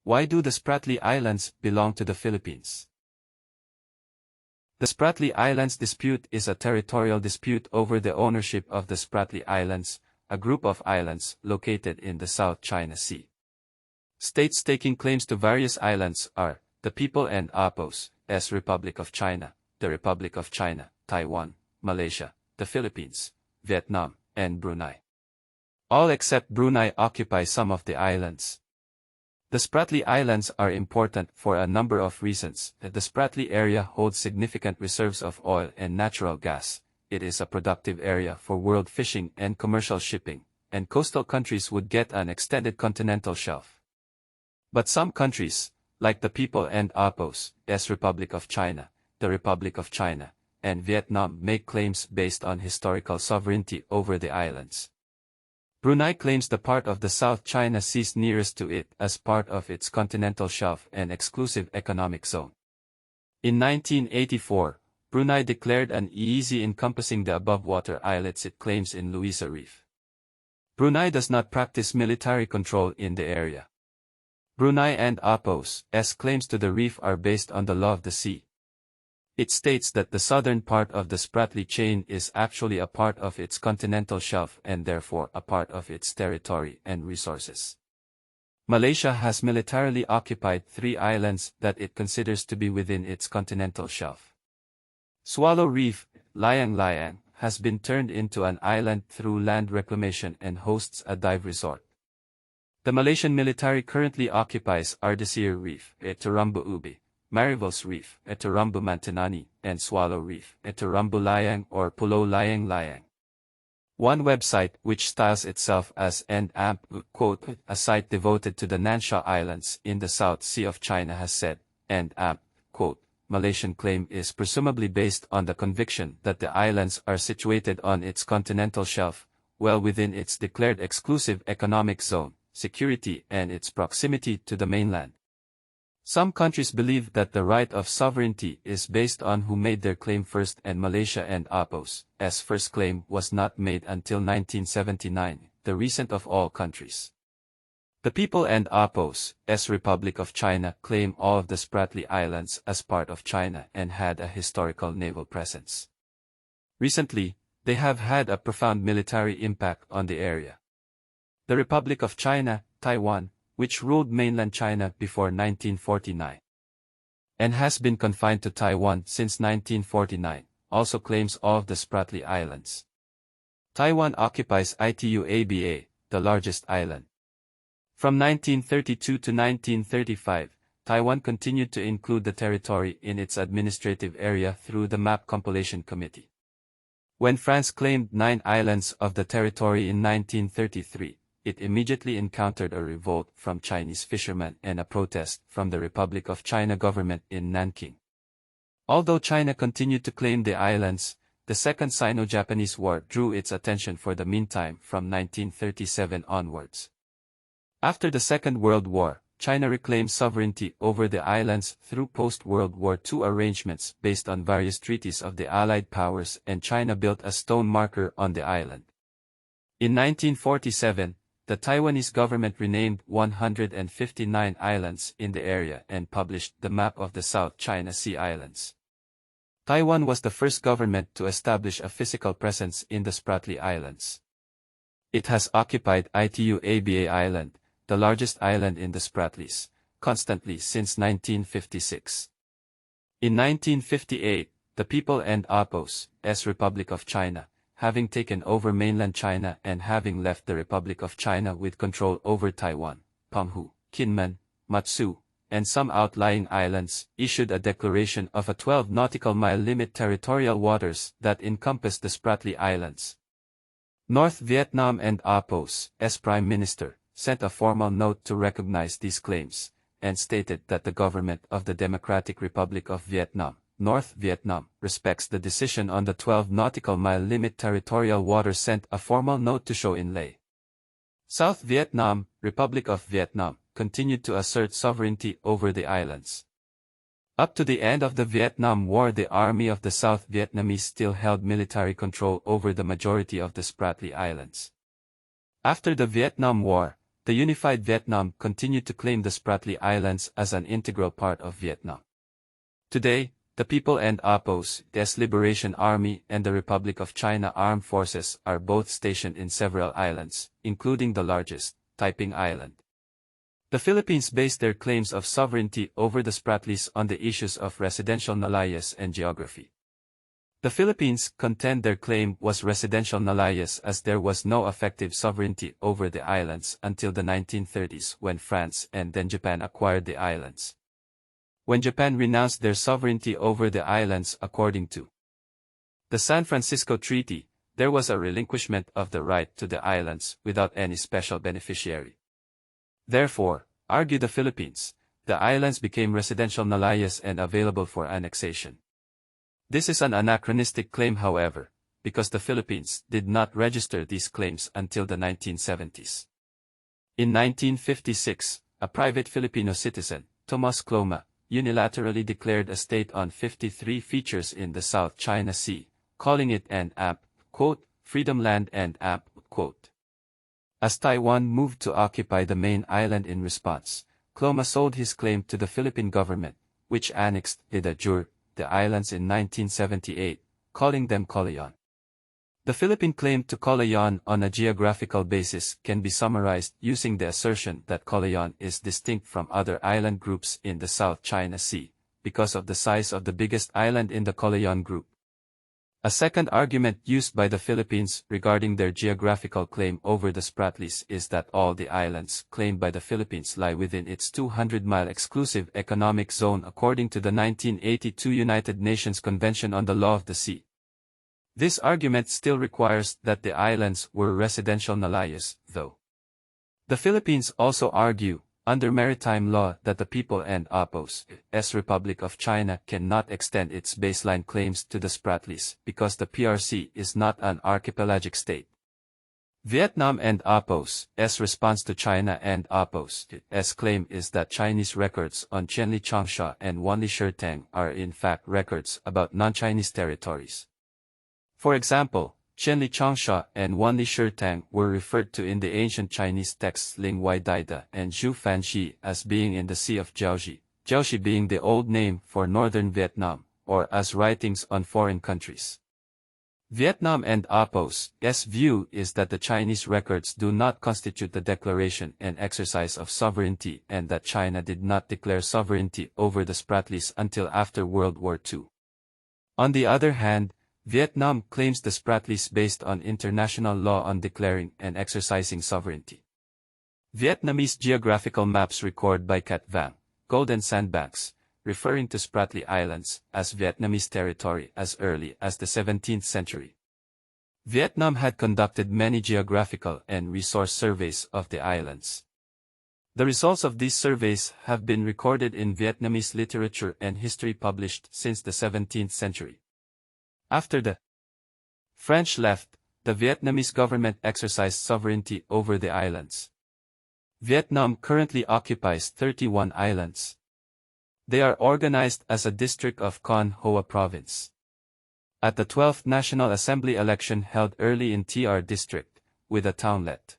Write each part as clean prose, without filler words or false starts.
Why do the Spratly Islands belong to the Philippines? The Spratly Islands dispute is a territorial dispute over the ownership of the Spratly Islands, a group of islands located in the South China Sea. States taking claims to various islands are the People and Apos, Republic of China, the Republic of China, Taiwan, Malaysia, the Philippines, Vietnam, and Brunei. All except Brunei occupy some of the islands. The Spratly Islands are important for a number of reasons. The Spratly area holds significant reserves of oil and natural gas. It is a productive area for world fishing and commercial shipping, and coastal countries would get an extended continental shelf. But some countries, like the People and Apos, Republic of China, the Republic of China, and Vietnam make claims based on historical sovereignty over the islands. Brunei claims the part of the South China Sea nearest to it as part of its continental shelf and exclusive economic zone. In 1984, Brunei declared an EEZ encompassing the above water islets it claims in Louisa Reef. Brunei does not practice military control in the area. Brunei and Apos' claims to the reef are based on the law of the sea. It states that the southern part of the Spratly chain is actually a part of its continental shelf and therefore a part of its territory and resources. Malaysia has militarily occupied 3 islands that it considers to be within its continental shelf. Swallow Reef, Layang Layang, has been turned into an island through land reclamation and hosts a dive resort. The Malaysian military currently occupies Ardesir Reef, Terumbu Ubi, Marivols Reef, Terumbu Mantinani, and Swallow Reef, Terumbu Layang or Pulau Layang Layang. One website which styles itself as quote, a site devoted to the Nansha Islands in the South Sea of China has said, quote, Malaysian claim is presumably based on the conviction that the islands are situated on its continental shelf, well within its declared exclusive economic zone, security and its proximity to the mainland. Some countries believe that the right of sovereignty is based on who made their claim first, and Malaysia and Apos' first claim was not made until 1979, the recent of all countries. The People and Apos' Republic of China claim all of the Spratly Islands as part of China and had a historical naval presence. Recently, they have had a profound military impact on the area. The Republic of China, Taiwan, which ruled mainland China before 1949 and has been confined to Taiwan since 1949, also claims all of the Spratly Islands. Taiwan occupies Ituaba, the largest island. From 1932 to 1935, Taiwan continued to include the territory in its administrative area through the Map Compilation Committee. When France claimed 9 islands of the territory in 1933, it immediately encountered a revolt from Chinese fishermen and a protest from the Republic of China government in Nanking. Although China continued to claim the islands, the Second Sino-Japanese War drew its attention for the meantime from 1937 onwards. After the Second World War, China reclaimed sovereignty over the islands through post-World War II arrangements based on various treaties of the Allied powers, and China built a stone marker on the island. In 1947, the Taiwanese government renamed 159 islands in the area and published the map of the South China Sea Islands. Taiwan was the first government to establish a physical presence in the Spratly Islands. It has occupied Ituaba Island, the largest island in the Spratlys, constantly since 1956. In 1958, the People and Apos' Republic of China, having taken over mainland China and having left the Republic of China with control over Taiwan, Penghu, Kinmen, Matsu, and some outlying islands, issued a declaration of a 12 nautical mile limit territorial waters that encompassed the Spratly Islands. North Vietnam and Apos' Prime Minister sent a formal note to recognize these claims, and stated that the government of the Democratic Republic of Vietnam, North Vietnam, respects the decision on the 12 nautical mile limit territorial waters, sent a formal note to show in lay. South Vietnam, Republic of Vietnam, continued to assert sovereignty over the islands. Up to the end of the Vietnam War, the army of the South Vietnamese still held military control over the majority of the Spratly Islands. After the Vietnam War, the unified Vietnam continued to claim the Spratly Islands as an integral part of Vietnam. Today, the People and Apos, Des Liberation Army and the Republic of China Armed Forces are both stationed in several islands, including the largest, Taiping Island. The Philippines based their claims of sovereignty over the Spratlys on the issues of residential nalayas and geography. The Philippines contend their claim was residential nalayas as there was no effective sovereignty over the islands until the 1930s when France and then Japan acquired the islands. When Japan renounced their sovereignty over the islands according to the San Francisco Treaty, there was a relinquishment of the right to the islands without any special beneficiary. Therefore, argue the Philippines, the islands became residential nalayas and available for annexation. This is an anachronistic claim however, because the Philippines did not register these claims until the 1970s. In 1956, a private Filipino citizen, Tomas Cloma, unilaterally declared a state on 53 features in the South China Sea, calling it an freedom land and As Taiwan moved to occupy the main island in response, Cloma sold his claim to the Philippine government, which annexed de jure the islands in 1978, calling them Calayan. The Philippine claim to Calayan on a geographical basis can be summarized using the assertion that Calayan is distinct from other island groups in the South China Sea, because of the size of the biggest island in the Calayan group. A second argument used by the Philippines regarding their geographical claim over the Spratlys is that all the islands claimed by the Philippines lie within its 200-mile exclusive economic zone according to the 1982 United Nations Convention on the Law of the Sea. This argument still requires that the islands were residential nalayas, though. The Philippines also argue, under maritime law, that the People and Apos, Republic of China cannot extend its baseline claims to the Spratlys because the PRC is not an archipelagic state. Vietnam and Apos' response to China and Apos' claim is that Chinese records on Qianli Changsha and Wanli Shirtang are in fact records about non-Chinese territories. For example, Qianli Changsha and Wanli Shirtang were referred to in the ancient Chinese texts Ling Wai Daida and Zhu Fanxi as being in the Sea of Jiaoxi, Jiaoxi being the old name for northern Vietnam, or as writings on foreign countries. Vietnam and Apos' view is that the Chinese records do not constitute the declaration and exercise of sovereignty and that China did not declare sovereignty over the Spratlys until after World War II. On the other hand, Vietnam claims the Spratlys based on international law on declaring and exercising sovereignty. Vietnamese geographical maps record by Cat Vang, Golden Sandbanks, referring to Spratly Islands as Vietnamese territory as early as the 17th century. Vietnam had conducted many geographical and resource surveys of the islands. The results of these surveys have been recorded in Vietnamese literature and history published since the 17th century. After the French left, the Vietnamese government exercised sovereignty over the islands. Vietnam currently occupies 31 islands. They are organized as a district of Con Hoa Province. At the 12th National Assembly election held early in TR District, with a townlet,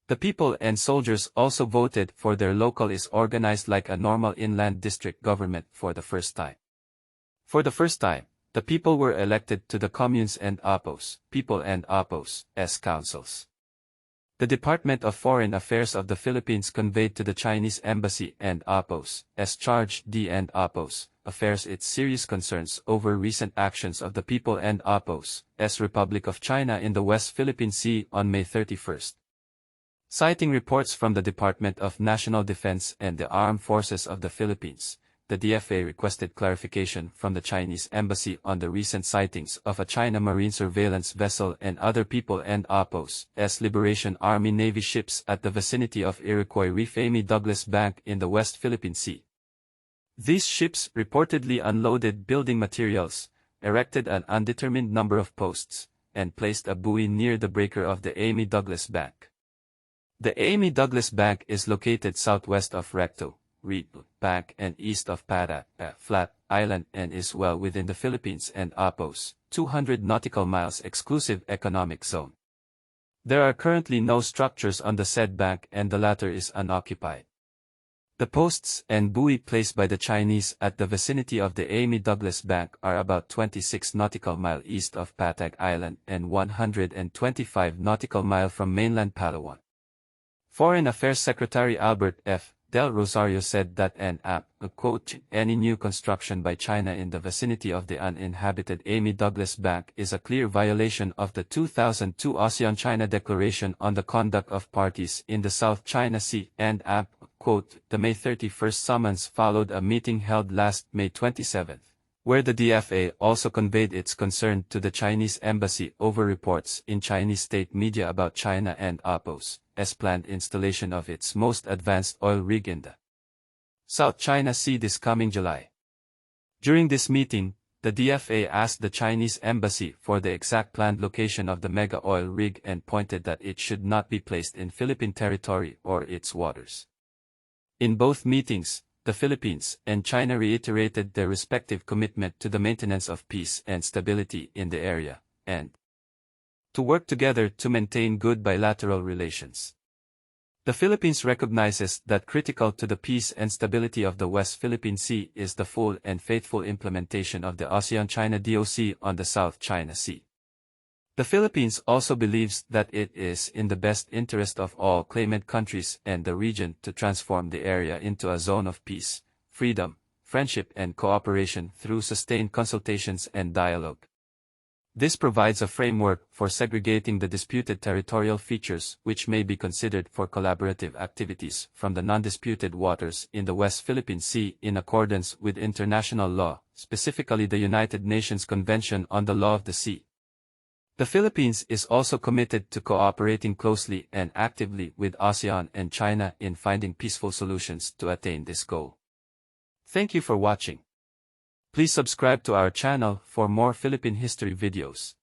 the people and soldiers also voted for their local is organized like a normal inland district government for the first time. For the first time, the people were elected to the communes and Apos, People and Apos, councils. The Department of Foreign Affairs of the Philippines conveyed to the Chinese Embassy and Apos, charge D and Apos, Affairs its serious concerns over recent actions of the People and Apos, Republic of China in the West Philippine Sea on May 31. Citing reports from the Department of National Defense and the Armed Forces of the Philippines, the DFA requested clarification from the Chinese Embassy on the recent sightings of a China Marine surveillance vessel and other People and Apos' Liberation Army Navy ships at the vicinity of Iroquois Reef Amy Douglas Bank in the West Philippine Sea. These ships reportedly unloaded building materials, erected an undetermined number of posts, and placed a buoy near the breaker of the Amy Douglas Bank. The Amy Douglas Bank is located southwest of Recto, Reed Bank and east of Pada, Flat Island and is well within the Philippines and Apos' 200 nautical miles exclusive economic zone. There are currently no structures on the said bank and the latter is unoccupied. The posts and buoy placed by the Chinese at the vicinity of the Amy Douglas Bank are about 26 nautical mile east of Patag Island and 125 nautical mile from mainland Palawan. Foreign Affairs Secretary Albert F. Del Rosario said that quote, any new construction by China in the vicinity of the uninhabited Amy Douglas Bank is a clear violation of the 2002 ASEAN-China Declaration on the Conduct of Parties in the South China Sea and quote, the May 31st summons followed a meeting held last May 27, where the DFA also conveyed its concern to the Chinese embassy over reports in Chinese state media about China and APO's planned installation of its most advanced oil rig in the South China Sea this coming July. During this meeting, the DFA asked the Chinese embassy for the exact planned location of the mega oil rig and pointed that it should not be placed in Philippine territory or its waters. In both meetings, the Philippines and China reiterated their respective commitment to the maintenance of peace and stability in the area, and to work together to maintain good bilateral relations. The Philippines recognizes that critical to the peace and stability of the West Philippine Sea is the full and faithful implementation of the ASEAN-China DOC on the South China Sea. The Philippines also believes that it is in the best interest of all claimant countries and the region to transform the area into a zone of peace, freedom, friendship and cooperation through sustained consultations and dialogue. This provides a framework for segregating the disputed territorial features which may be considered for collaborative activities from the non-disputed waters in the West Philippine Sea in accordance with international law, specifically the United Nations Convention on the Law of the Sea. The Philippines is also committed to cooperating closely and actively with ASEAN and China in finding peaceful solutions to attain this goal. Thank you for watching. Please subscribe to our channel for more Philippine history videos.